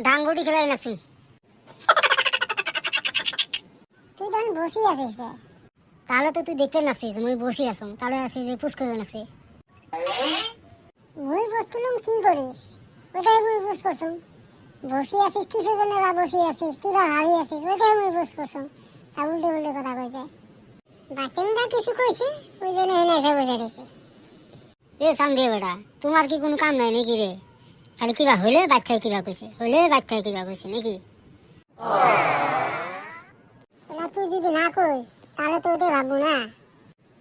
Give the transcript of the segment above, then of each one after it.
ডাঙ্গুটি খেলাই নাকছি। তুই তখন বসি আছিস রে। তাহলে তো তুই দেখতে নাকছিস মুই বসি আছো, তাহলে আসি যে পুশ করে নাকছি। মুই বস করলাম কি করিস, ওটাই মুই বস করছুম। বসি আছিস কিসের জন্য বা বসি আছিস, কি বা ভাবি আছিস, ওটাই মুই বস করছুম। তা উল্টে উল্টে কথা কইছে। বাতিলটা কিছু কইছে, ওই জন্য এনে এসে বসে রয়েছে। এ চান্দে বেটা, তোমার কি কোনো কাম নাই নাকি রে? খালি কিবা হইলে বাচ্চায় কিবা কইছে, হইলে বাচ্চায় কিবা কইছে নাকি? এলা তুই যদি না কইস তাহলে তো ওটাই ভাববো না।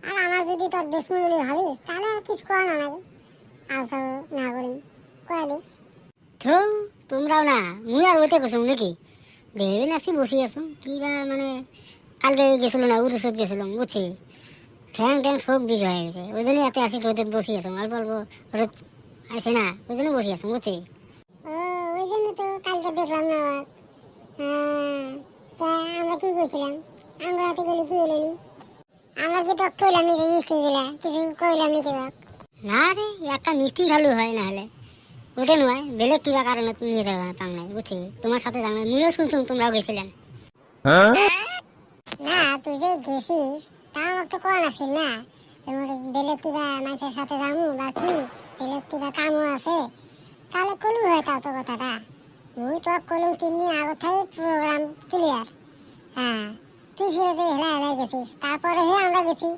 আর আমার যদি তোর দুশ্মন বলে ভাবিস তাহলে আর কিছু করা না লাগে। আর সব না করি কয়ে দিস। তো তোমরাও না, মুই আর ওইটা কইছুম নাকি? ভেবে নাকছি বসি আছো কিবা মানে কালকে গেছিল না উড়ুসত গেছিলাম বুঝছি, ঠ্যাং ঠ্যাং সব বিষয় হয়ে গেছে, ওই জন্য এত আসি রোদের বসি আছো, অল্প অল্প রোদ আছে না, ওই জন্য বসি আছো বুঝছি। ও ওই জন্য তো কালকে দেখলাম না। আমরা কি কইছিলাম, আমরা হাতে গেলে কি হলো নি? আমরা কি তক কইলাম নি যে মিষ্টি গেলা কিছু কইলাম নি কি তক? না রে, একটা মিষ্টি খালু হয় না হলে ওটা নয়, বেলেগ কিবা কারণে নিয়ে যাওয়া পাং নাই বুঝছি, তোমার সাথে যাও না, মুইও শুনছুম তোমরাও গেছিলেন। না তুই যে গেছিস তা আমাকে তো কয়া নাছিল না। তোমার বেলেগ কিবা মানুষের সাথে যামু বা কি বেলেগ কিবা কামও আছে তাহলে কলু হয় তাও তো কথাটা। মুই তো কলম 3 দিন আগত প্রোগ্রাম ক্লিয়ার। হ্যাঁ তুই ফিরে যে হেলা হেলাই গেছিস, তারপরে হে আমরা গেছি।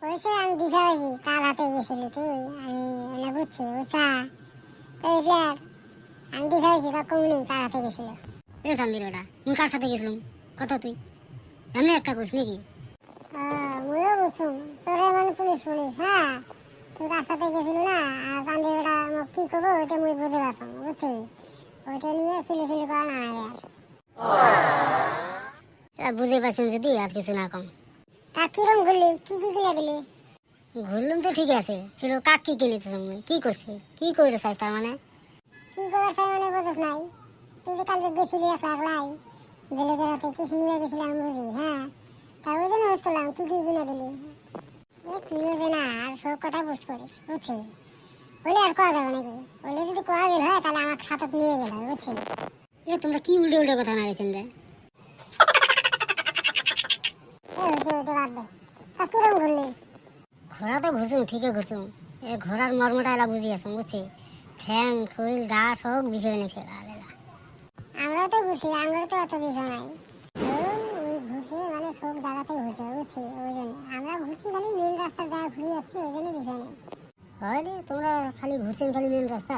ওইসে আমি দিশা হয়েছি কার হাতে গেছিলি তুই, আমি এনে বুঝছি বুঝছা কইলার। আমি দিশা হয়েছি তখন নেই কার হাতে গেছিল। এ চান্দির বেটা, মুই কার সাথে গেছিলাম কথা তুই এমনি একটা কইস নাকি? মুইও বুঝছুম তোরে মানে পুলিশ পুলিশ। হ্যাঁ তুই কার সাথে গেছিলি না, আর চান্দি বেটা মোক কি করবো ওইটা মুই বুঝে পারতাম বুঝছি। ওইটা নিয়ে চিলি চিলি করা না আগে আর। বুঝে পারছেন যদি আর কিছু না কম। তা কিরম ঘুরলি, কি কি কিনে দিলি? ঘুরলাম তো ঠিক আছে, ফিরো কাক কি কিনেছিস মুই, কি করছি কি করে চাইছ তার মানে? কি করে চাই মানে বুঝছ নাই? তুই যে কালকে গেছিলি একলা একলাই বেলেগের হাতে কিছু নিয়ে গেছিলি আমি বুঝি। হ্যাঁ তা ওই জন্য বুঝ করলাম কি কি কিনে দিলি। তুইও যে না আর সব কথা বুঝ করিস বুঝছি। বলে আর কোয়া যাবে নাকি? বলে যদি কোয়া গেল হয় তাহলে আমার সাথে নিয়ে গেল বুঝছি। এ তোমরা কি উল্টে উল্টে কথা না গেছেন রে? ওইটা বাদ দে। তা কিরম ঘুরলি? ঘোড়া তো ঘুরছুম ঠিকই ঘুরছুম, এ ঘোড়ার মর্মটা এলা বুঝি আছো বুঝছি, ঠ্যাং শরীর গা সব বিষয় নেছে। আমরাও তো ঘুরছি, আমরাও তো অত বিষয় নাই। ওই ঘুরছে মানে সব জায়গাতে ঘুরছে বুঝছি, ওই জন্য আমরা ঘুরছি খালি মেন রাস্তা যা ঘুরে যাচ্ছি ওই জন্য বিষয় নেই। হয় রে, তোমরা খালি ঘুরছেন খালি মেন রাস্তা,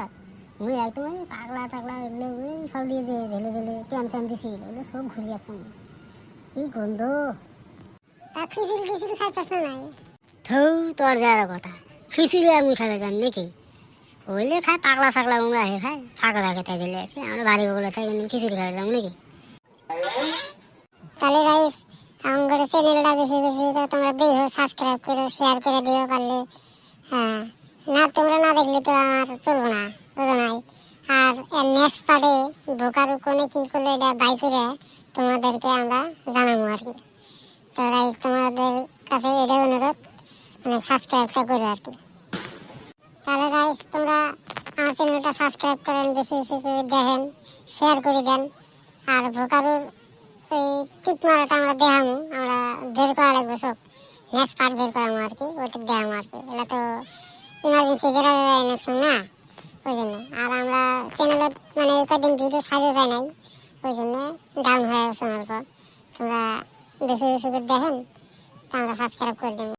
মুই একদম ওই পাগলা টাগলা এগুলো ওই ফল দিয়ে যে ঝেলে ঝেলে ক্যান দিছি ওগুলো সব ঘুরে যাচ্ছ। কি গন্ধ! তা খিচুড়ি টিচুড়ি খাইছিস না নাই? থৌ তোর যাওয়ার কথা, খিচুড়ি আমি খাবে জান নাকি? হইলে খায় পাগলা ছাগলা উমরা হে খায়, ফাঁকা ফাঁকা তাই দিলে আছে, আমরা বাড়ি বগুলো থাকবেন খিচুড়ি খাবে যাবো নাকি? তাহলে গাইস আমাদের চ্যানেলটা বেশি বেশি করে তোমরা দেখো, সাবস্ক্রাইব করো, শেয়ার করে দিও পারলে। হ্যাঁ না তোমরা না দেখলে তো আর চলবো না বুঝো নাই। আর এর নেক্সট পার্টে ঢোকার কোনে কি করলে এটা বাই করে তোমাদেরকে আমরা জানাবো আর কি। তো গাইস তোমাদের কাছে এটাই অনুরোধ, মানে সাবস্ক্রাইবটা করো আর কি। তাহলে গাইস তোমরা আমার চ্যানেলটা সাবস্ক্রাইব করেন, বেশি বেশি করে দেখেন, শেয়ার করে দেন। আর ভোকারুর এই টিক মারাটা আমরা দেখামু, আমরা বের করা লাগবে সব, নেক্সট পার্ট বের করামু আর কি, ওইটা দেখামু আর কি। এটা তো ইমার্জেন্সি বেরো ইলেকশন না ওই জন্য। আর আমরা চ্যানেলে মানে এই কদিন ভিডিও ছাড়িয়ে যায় নাই ওই জন্য ডাউন হয়ে গেছে অল্প। তোমরা বেশি বেশি করে দেখেন, তা আমরা সাবস্ক্রাইব করে দেবো।